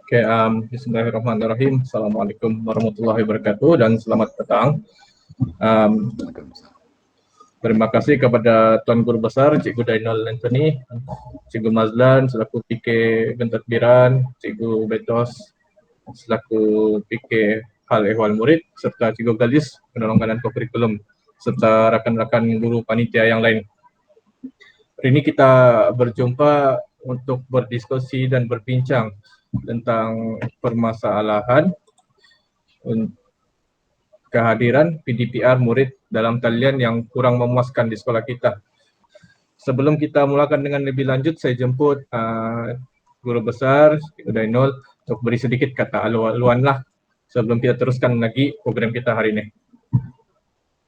Oke, bismillahirrahmanirrahim. Assalamualaikum warahmatullahi wabarakatuh dan selamat petang. Terima kasih kepada Tuan Guru Besar, Cikgu Dainal Anthony, Cikgu Mazlan selaku PK Pentadbiran, Cikgu Betos selaku PK Hal Ehwal Murid, serta Cikgu Galis Penolongan dan Kurikulum, serta rakan-rakan guru panitia yang lain. Hari ini kita berjumpa untuk berdiskusi dan berbincang tentang permasalahan kehadiran PDPR murid dalam talian yang kurang memuaskan di sekolah kita. Sebelum kita mulakan dengan lebih lanjut, saya jemput Guru Besar, Cikgu Dainul, untuk beri sedikit kata alu-aluan lah sebelum kita teruskan lagi program kita hari ini.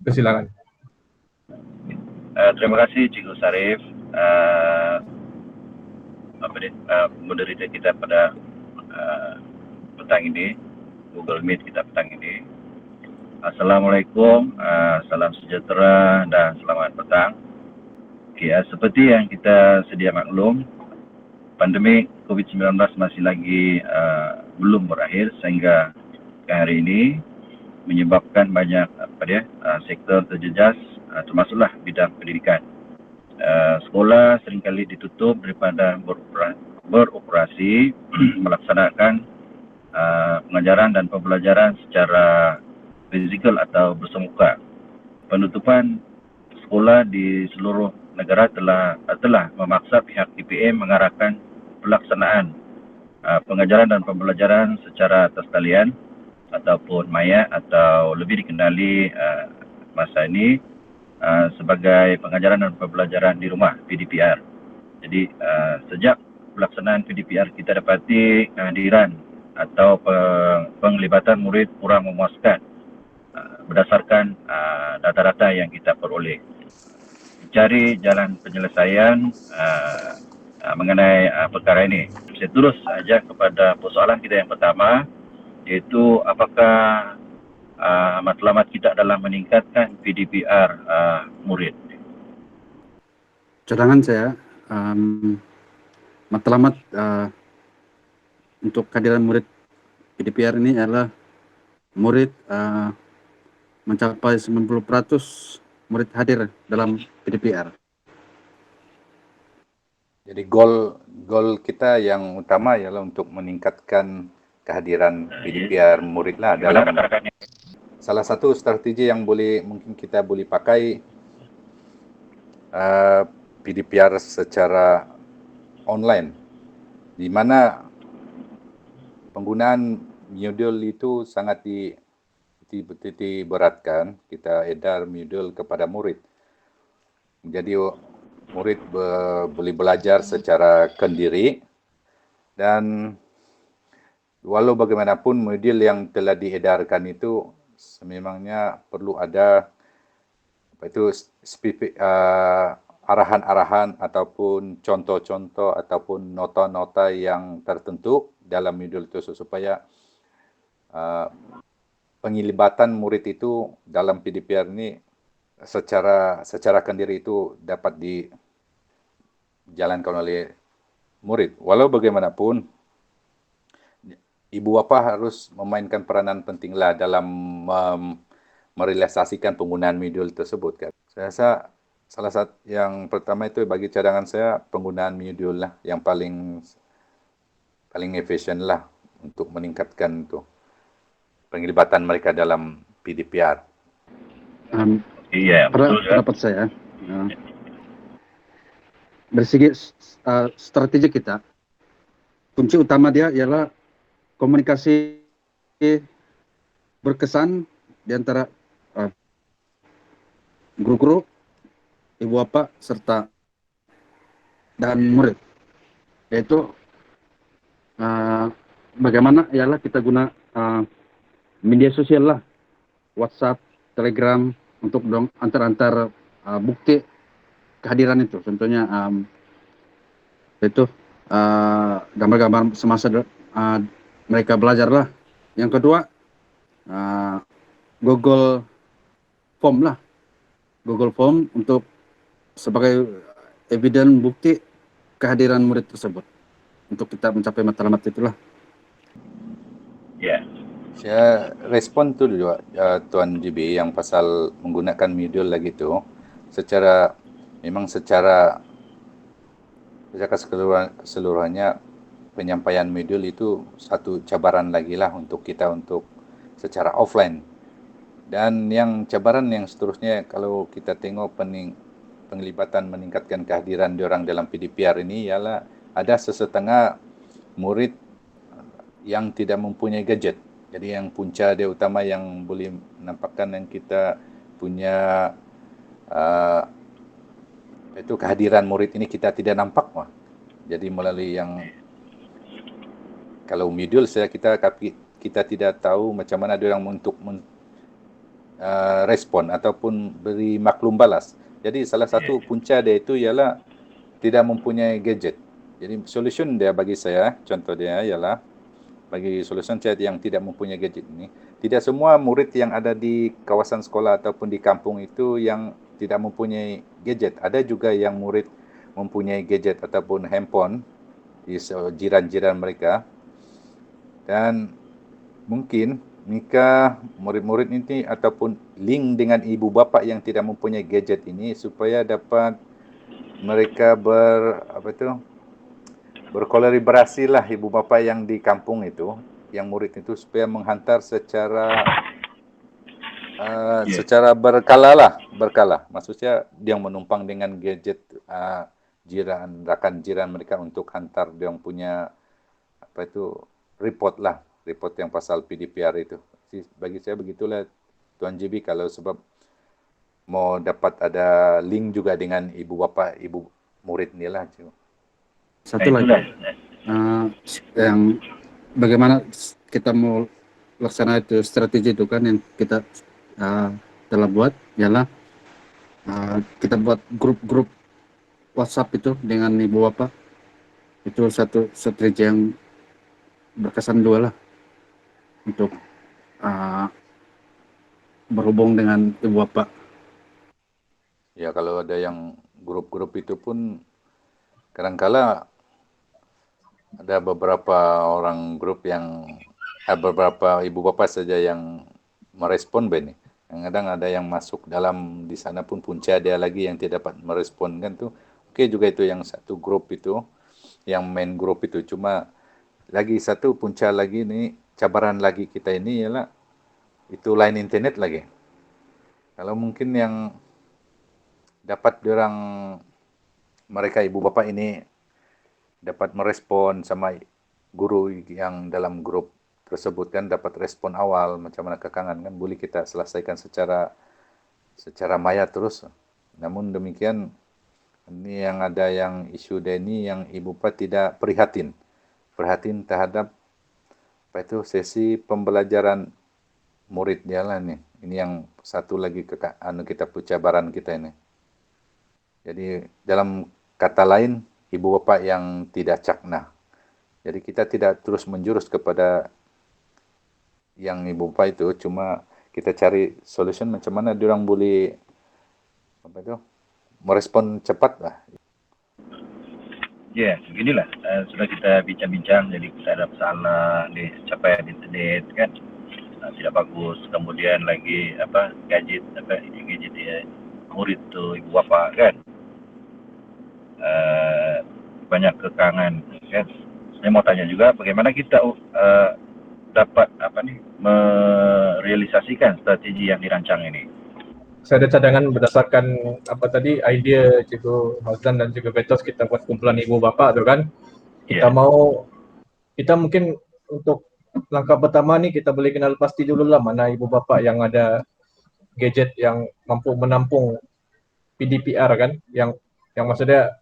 Persilakan. Terima kasih Cikgu Sarif, moderator kita pada petang ini, Google Meet kita petang ini. Assalamualaikum, salam sejahtera dan selamat petang. Okay, seperti yang kita sedia maklum, pandemik COVID-19 masih lagi belum berakhir sehingga hari ini menyebabkan banyak sektor terjejas, termasuklah bidang pendidikan. Sekolah seringkali ditutup daripada beroperasi melaksanakan pengajaran dan pembelajaran secara fizikal atau bersemuka. Penutupan sekolah di seluruh negara telah memaksa pihak DPM mengarahkan pelaksanaan pengajaran dan pembelajaran secara atas talian ataupun maya atau lebih dikenali masa ini sebagai pengajaran dan pembelajaran di rumah PDPR. Jadi sejak pelaksanaan PDPR kita dapati kehadiran atau penglibatan murid kurang memuaskan berdasarkan data-data yang kita peroleh. Cari jalan penyelesaian mengenai perkara ini. Saya terus saja kepada persoalan kita yang pertama, iaitu apakah matlamat kita dalam meningkatkan PDPR murid. Cadangan saya, matlamat untuk kehadiran murid PDPR ini adalah murid mencapai 90% murid hadir dalam PDPR. Jadi goal kita yang utama ialah untuk meningkatkan kehadiran PDPR murid lah dalam salah satu strategi yang mungkin kita boleh pakai PDPR secara online, di mana penggunaan modul itu sangat diberatkan. Kita edar modul kepada murid. Jadi murid boleh belajar secara kendiri, dan walau bagaimanapun modul yang telah diedarkan itu sememangnya perlu ada arahan-arahan ataupun contoh-contoh ataupun nota-nota yang tertentu dalam modul itu supaya penglibatan murid itu dalam PDPR ini secara kendiri itu dapat dijalankan oleh murid. Walau bagaimanapun, ibu bapa harus memainkan peranan pentinglah dalam merealisasikan penggunaan modul tersebut. Kan. Saya rasa salah satu yang pertama itu bagi cadangan saya penggunaan modul lah yang paling efisien lah untuk meningkatkan itu penglibatan mereka dalam PDPR. Iya, betul. Pendapat saya, dari segi strategi kita, kunci utama dia ialah komunikasi berkesan di antara guru-guru, ibu bapa, serta dan murid. Yaitu bagaimana ialah kita guna media sosial lah, WhatsApp, Telegram, untuk antar bukti kehadiran itu. Contohnya itu gambar-gambar semasa mereka belajar lah. Yang kedua, Google Form lah. Google Form untuk sebagai eviden bukti kehadiran murid tersebut. Untuk kita mencapai matlamat itulah. Ya. Saya respon tu juga Tuan JB yang pasal menggunakan modul lagi tu memang secara keseluruhannya penyampaian modul itu satu cabaran lagi lah untuk kita untuk secara offline. Dan yang cabaran yang seterusnya kalau kita tengok penglibatan meningkatkan kehadiran diorang dalam PDPR ini ialah ada sesetengah murid yang tidak mempunyai gadget. Jadi yang punca dia utama yang boleh menampakkan yang kita punya itu kehadiran murid ini kita tidak nampak. Jadi melalui yang kalau modul kita tidak tahu macam mana dia orang untuk respon ataupun beri maklum balas. Jadi salah satu punca dia itu ialah tidak mempunyai gadget. Jadi solution dia bagi saya, contoh dia ialah bagi solution saya yang tidak mempunyai gadget ini, tidak semua murid yang ada di kawasan sekolah ataupun di kampung itu yang tidak mempunyai gadget. Ada juga yang murid mempunyai gadget ataupun handphone di jiran-jiran mereka. Dan mungkin jika murid-murid ini ataupun link dengan ibu bapa yang tidak mempunyai gadget ini supaya dapat mereka berkolaborasi lah ibu bapa yang di kampung itu, yang murid itu supaya menghantar secara berkala. Maksudnya dia menumpang dengan gadget rakan jiran mereka untuk hantar dia punya report yang pasal PDPR itu. Bagi saya begitulah Tuan JB, kalau sebab mau dapat ada link juga dengan ibu bapa ibu murid ni lah. Satu lagi, yang bagaimana kita mau laksana itu strategi itu kan yang kita telah buat ialah kita buat grup-grup WhatsApp itu dengan ibu bapak. Itu satu strategi yang berkesan dua lah untuk berhubung dengan ibu bapak. Ya, kalau ada yang grup-grup itu pun kadang-kala ada beberapa orang grup yang beberapa ibu bapa saja yang merespon Ben. Kadang-kadang ada yang masuk dalam di sana pun punca dia lagi yang tidak dapat merespon kan tu. Okey juga itu yang satu grup itu, yang main grup itu. Cuma lagi satu punca lagi ni, cabaran lagi kita ini ialah itu line internet lagi. Kalau mungkin yang dapat diorang mereka ibu bapa ini dapat merespon sama guru yang dalam grup tersebut kan, dapat respon awal macam mana kekangan kan, boleh kita selesaikan secara maya terus. Namun demikian ini yang ada yang isu dia ini yang ibu bapa tidak prihatin terhadap sesi pembelajaran murid dia lah ni. Ini yang satu lagi kita cabaran kita ini. Jadi dalam kata lain, ibu bapa yang tidak cakna. Jadi kita tidak terus menjurus kepada yang ibu bapa itu, cuma kita cari solution macam mana diorang boleh merespon cepat lah. Ya, beginilah. Sudah kita bincang-bincang, jadi kita ada masalah di capaian internet kan, tidak bagus. Kemudian lagi gadget murid tu ibu bapa kan, banyak kekangan kan. Saya mau tanya juga bagaimana kita dapat merealisasikan strategi yang dirancang ini. Saya ada cadangan berdasarkan idea Cikgu Mazlan dan Cikgu Betos, kita buat kumpulan ibu bapa tu kan. Kita mungkin untuk langkah pertama ni kita boleh kenal pasti dulu lah mana ibu bapa yang ada gadget yang mampu menampung PDPR kan, yang maksudnya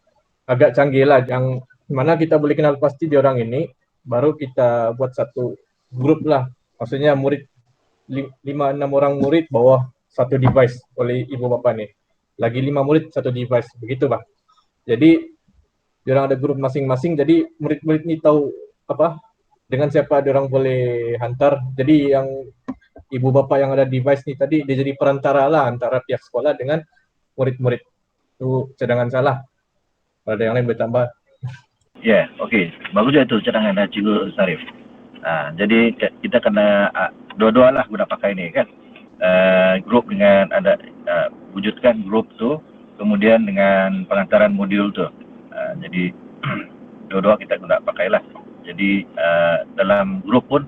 agak canggih lah, yang mana kita boleh kenal pasti diorang ini, baru kita buat satu grup lah. Maksudnya murid 5-6 orang murid bawah satu device oleh ibu bapa ni. Lagi 5 murid satu device, begitu bah. Jadi diorang ada grup masing-masing, jadi murid-murid ni tahu dengan siapa diorang boleh hantar. Jadi yang ibu bapa yang ada device ni tadi dia jadi perantara lah antara pihak sekolah dengan murid-murid. Itu cadangan salah. Kalau ada yang lain boleh tambah. Ya, okey. Bagus juga itu cadangan Cikgu Sarif. Jadi kita kena dua-dua lah guna pakai ini kan. Grup dengan ada wujudkan grup tu, kemudian dengan pengantaran modul tu. Jadi dua-dua kita guna pakai lah. Jadi dalam grup pun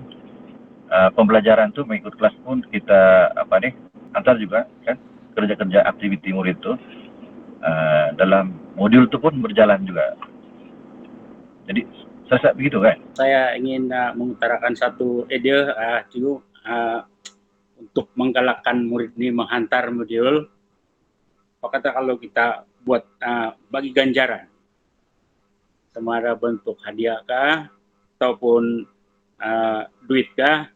pembelajaran tu mengikut kelas pun kita antar juga kan kerja-kerja aktiviti murid tu dalam modul tu pun berjalan juga. Jadi saya begitu kan. Saya ingin mengutarakan satu ide cikgu untuk menggalakkan murid ini menghantar modul. Apa kata kalau kita buat bagi ganjaran, sama ada bentuk hadiah kah ataupun duit kah,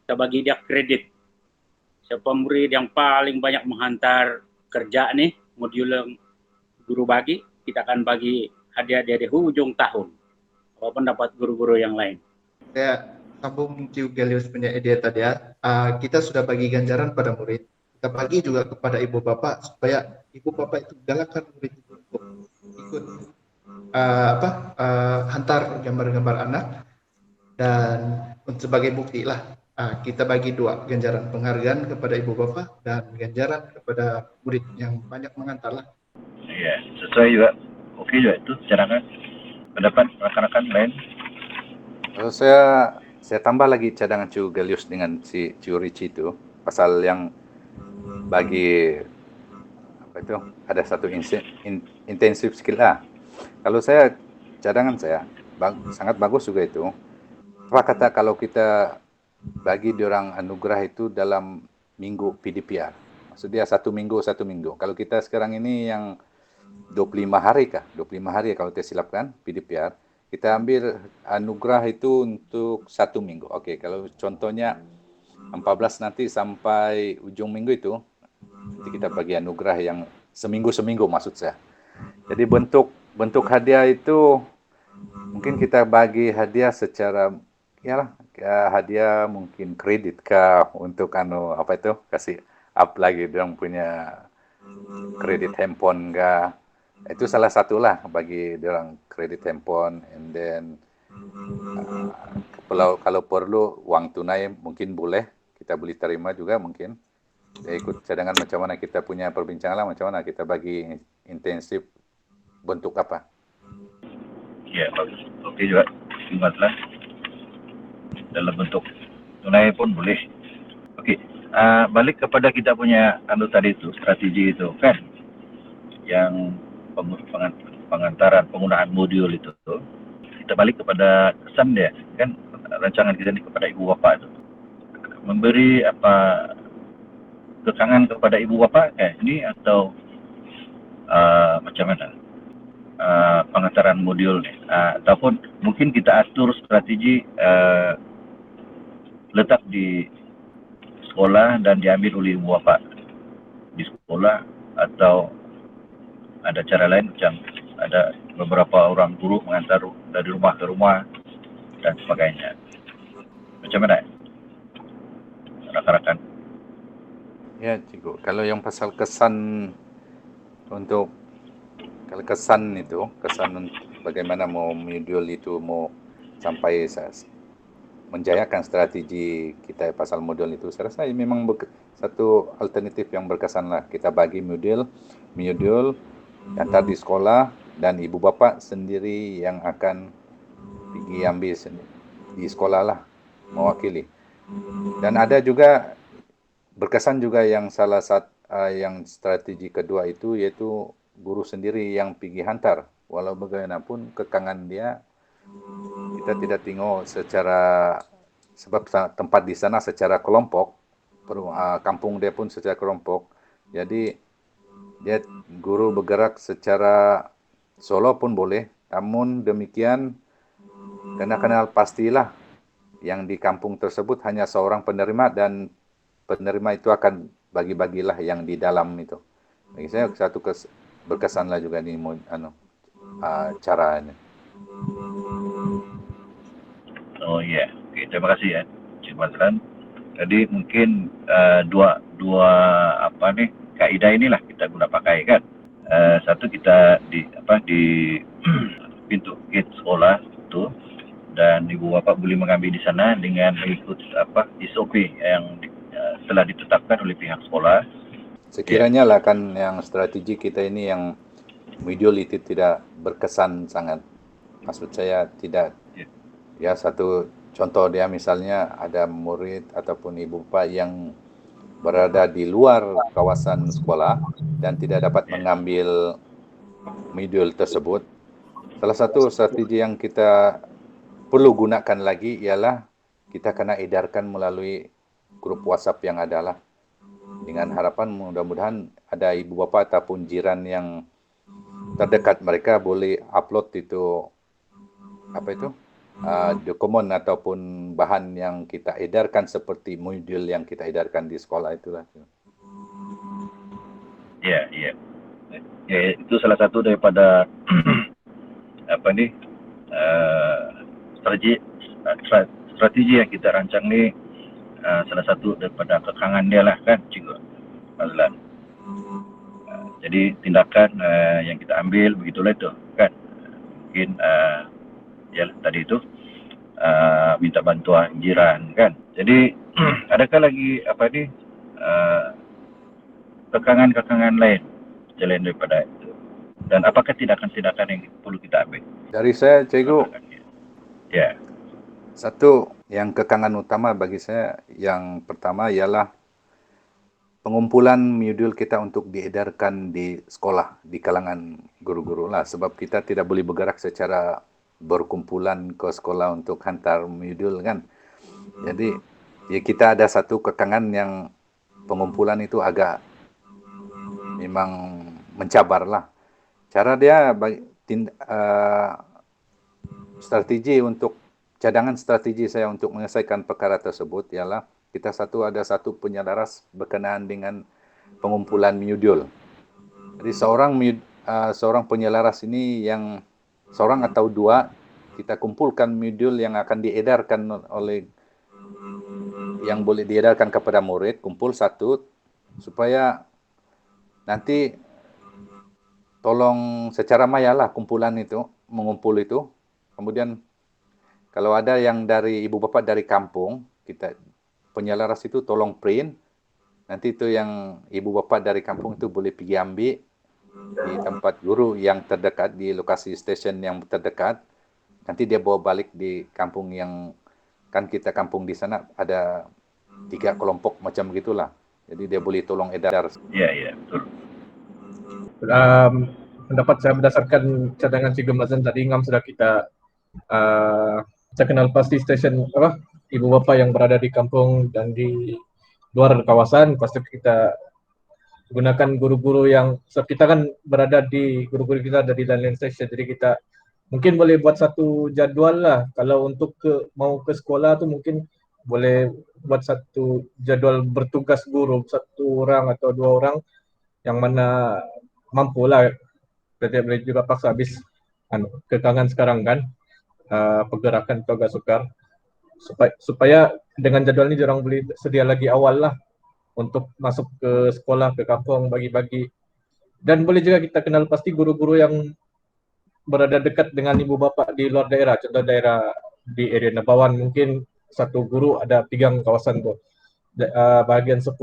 kita bagi dia kredit. Siapa murid yang paling banyak menghantar kerja nih modul yang guru bagi, kita akan bagi hadiah dari ujung tahun. Apa pendapat guru-guru yang lain? Saya sambung Cikgu Gelius punya ide tadi ya. Kita sudah bagi ganjaran pada murid. Kita bagi juga kepada ibu bapak supaya ibu bapak itu galakkan murid itu untuk ikut hantar gambar-gambar anak, dan sebagai bukti lah kita bagi dua, ganjaran penghargaan kepada ibu bapak dan ganjaran kepada murid yang banyak mengantar lah. Iya, sesuai juga. Oke juga itu cadangan. Pendapat rekan-rekan lain? Kalau saya tambah lagi cadangan Cikgu Gelius dengan si Cikgu Richie itu, pasal yang bagi ada satu intensif skill lah. Kalau cadangan saya sangat bagus juga itu. Apa kata kalau kita bagi diorang anugerah itu dalam minggu PDPR. Maksudnya satu minggu. Kalau kita sekarang ini yang 25 hari kah? 25 hari kalau saya silapkan PDPR. Kita ambil anugerah itu untuk 1 minggu. Okey, kalau contohnya 14 nanti sampai ujung minggu itu, nanti kita bagi anugerah yang seminggu maksud saya. Jadi bentuk hadiah itu mungkin kita bagi hadiah secara hadiah mungkin kredit kah untuk kasih up lagi dia punya kredit handphone kah. Itu salah satu lah bagi dia orang kredit handphone, and then kalau perlu uang tunai mungkin boleh kita boleh terima juga mungkin. Ikut cadangan macam mana kita punya perbincangan lah, macam mana kita bagi intensif bentuk apa. Ya, bagus. Oke juga. Ingatlah. Dalam bentuk tunai pun boleh. Okey, balik kepada kita punya tadi itu, strategi itu kan, yang pengantaran penggunaan modul itu tuh, kita balik kepada kesan dia kan, rancangan kita ini kepada ibu bapa itu memberi kekangan kepada ibu bapa kayak ini atau macam mana pengantaran modul ni, ataupun mungkin kita atur strategi letak di sekolah dan diambil oleh ibu bapa di sekolah, atau ada cara lain macam ada beberapa orang guru mengantar dari rumah ke rumah dan sebagainya. Macam mana rakan-rakan? Ya, Cikgu. Kalau yang pasal kesan bagaimana mau modul itu mau sampai menjayakan strategi kita pasal modul itu, saya rasa memang satu alternatif yang berkesan lah. Kita bagi modul antar di sekolah dan ibu bapa sendiri yang akan pergi ambil di sekolah lah, mewakili. Dan ada juga berkesan juga yang salah satu yang strategi kedua itu, yaitu guru sendiri yang pergi hantar. Walau bagaimanapun kekangan dia, kita tidak tengok sebab tempat di sana secara kelompok, kampung dia pun secara kelompok. Jadi dia guru bergerak secara solo pun boleh. Namun demikian kena pastilah yang di kampung tersebut hanya seorang penerima, dan penerima itu akan bagi-bagilah yang di dalam itu. Bagi saya satu berkesanlah juga ni caranya. Oh ya, okay, terima kasih ya, Cik Mazlan. Jadi mungkin dua kaidah inilah kita guna pakai kan. Satu kita di pintu gate sekolah itu dan ibu bapak boleh mengambil di sana dengan mengikut SOP yang telah ditetapkan oleh pihak sekolah. Sekiranya lah kan yang strategi kita ini yang modul itu tidak berkesan sangat. Maksud saya tidak, ya satu contoh dia misalnya ada murid ataupun ibu bapak yang berada di luar kawasan sekolah dan tidak dapat mengambil modul tersebut. Salah satu strategi yang kita perlu gunakan lagi ialah kita kena edarkan melalui grup WhatsApp yang ada lah. Dengan harapan mudah-mudahan ada ibu bapa ataupun jiran yang terdekat mereka boleh upload itu dokumen ataupun bahan yang kita edarkan seperti modul yang kita edarkan di sekolah itulah. Ya, itu salah satu daripada strategi yang kita rancang ni. Salah satu daripada kekangan dia lah kan, Cikgu Mazlan. Jadi tindakan yang kita ambil begitulah itu kan. Mungkin tadi itu minta bantuan jiran kan. Jadi adakah lagi kekangan-kekangan lain selain daripada itu? Dan apakah tindakan-tindakan yang perlu kita ambil? Dari saya, Cikgu, ya. Satu yang kekangan utama bagi saya yang pertama ialah pengumpulan modul kita untuk diedarkan di sekolah, di kalangan guru-guru lah. Sebab kita tidak boleh bergerak secara berkumpulan ke sekolah untuk hantar modul kan. Jadi ya kita ada satu kekangan yang pengumpulan itu agak memang mencabar lah. Cara dia cadangan strategi saya untuk menyelesaikan perkara tersebut ialah kita ada satu penyelaras berkenaan dengan pengumpulan modul. Jadi seorang penyelaras ini yang seorang atau dua kita kumpulkan modul yang akan diedarkan yang boleh diedarkan kepada murid, kumpul satu supaya nanti tolong secara mayalah kumpulan itu, mengumpul itu. Kemudian kalau ada yang dari ibu bapa dari kampung, kita penyelaras itu tolong print. Nanti itu yang ibu bapa dari kampung itu boleh pergi ambil di tempat guru yang terdekat, di lokasi stesen yang terdekat. Nanti dia bawa balik di kampung yang, kan kita kampung di sana ada 3 kelompok macam begitulah. Jadi dia boleh tolong edar. Ya, betul. Pendapat saya berdasarkan cadangan Cikgu Mazlan tadi, ngam sudah kita kenal pasti stesen ibu bapa yang berada di kampung dan di luar kawasan. Pasti kita gunakan guru-guru yang kita kan guru-guru kita ada di lain stesen, jadi kita mungkin boleh buat satu jadwal lah. Kalau untuk mau ke sekolah tu mungkin boleh buat satu jadwal bertugas guru, 1 orang atau 2 orang yang mana mampu lah. Jadi boleh juga paksa habis kekangan sekarang kan, pergerakan itu agak sukar, supaya dengan jadwal ini orang boleh sedia lagi awal lah untuk masuk ke sekolah, ke kampung, bagi-bagi. Dan boleh juga kita kenal pasti guru-guru yang berada dekat dengan ibu bapa di luar daerah. Contoh daerah di area Nabawan, mungkin satu guru ada pegang kawasan tu, bahagian 10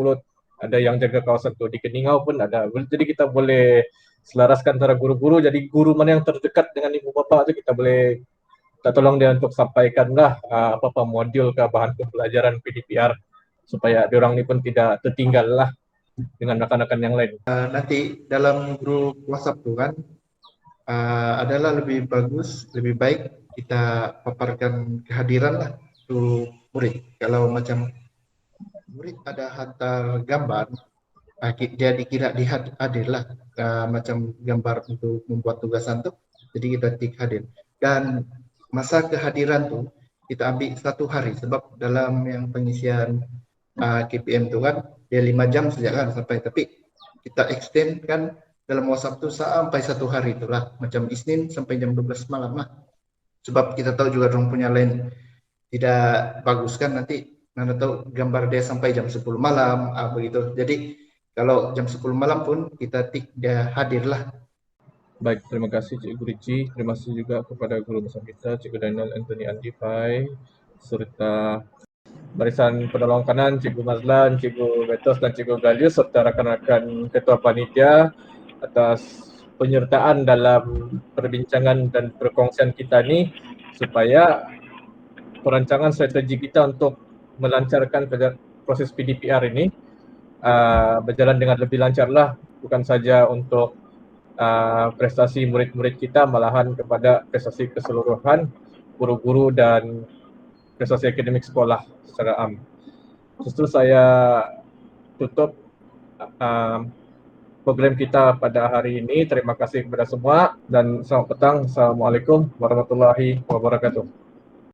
ada yang jaga kawasan tu. Di Keningau pun ada. Jadi kita boleh selaraskan antara guru-guru. Jadi guru mana yang terdekat dengan ibu bapa tu kita boleh tolong dia untuk sampaikanlah apa-apa modul ke bahan pembelajaran PDPR supaya diorang ni pun tidak tertinggal lah dengan rakan-rakan yang lain. Nanti dalam grup WhatsApp tu kan adalah lebih bagus, lebih baik kita paparkan kehadiran lah tu murid. Kalau macam murid ada hantar gambar, dia dikira hadir lah, macam gambar untuk membuat tugasan tu, jadi kita tik hadir. Dan masa kehadiran tu kita ambil 1 hari, sebab dalam yang pengisian KPM tu kan dia 5 jam saja kan sampai, tapi kita extend kan dalam WhatsApp tu sampai 1 hari itulah, macam Isnin sampai jam 12 malam lah. Sebab kita tahu juga orang punya lain tidak bagus kan, nanti Anda tahu gambar dia sampai jam 10 malam begitu. Jadi kalau jam 10 malam pun kita tik dia hadir lah. Baik, terima kasih Cikgu Ricci. Terima kasih juga kepada guru besar kita, Cikgu Daniel Anthony Andi Pai, serta barisan penolong kanan, Cikgu Mazlan, Cikgu Betos dan Cikgu Galius, serta rakan-rakan ketua panitia atas penyertaan dalam perbincangan dan perkongsian kita ni, supaya perancangan strategi kita untuk melancarkan proses PDPR ini berjalan dengan lebih lancarlah, bukan saja untuk prestasi murid-murid kita, malahan kepada prestasi keseluruhan guru-guru dan prestasi akademik sekolah secara am. Justru saya tutup program kita pada hari ini. Terima kasih kepada semua dan selamat petang. Assalamualaikum warahmatullahi wabarakatuh.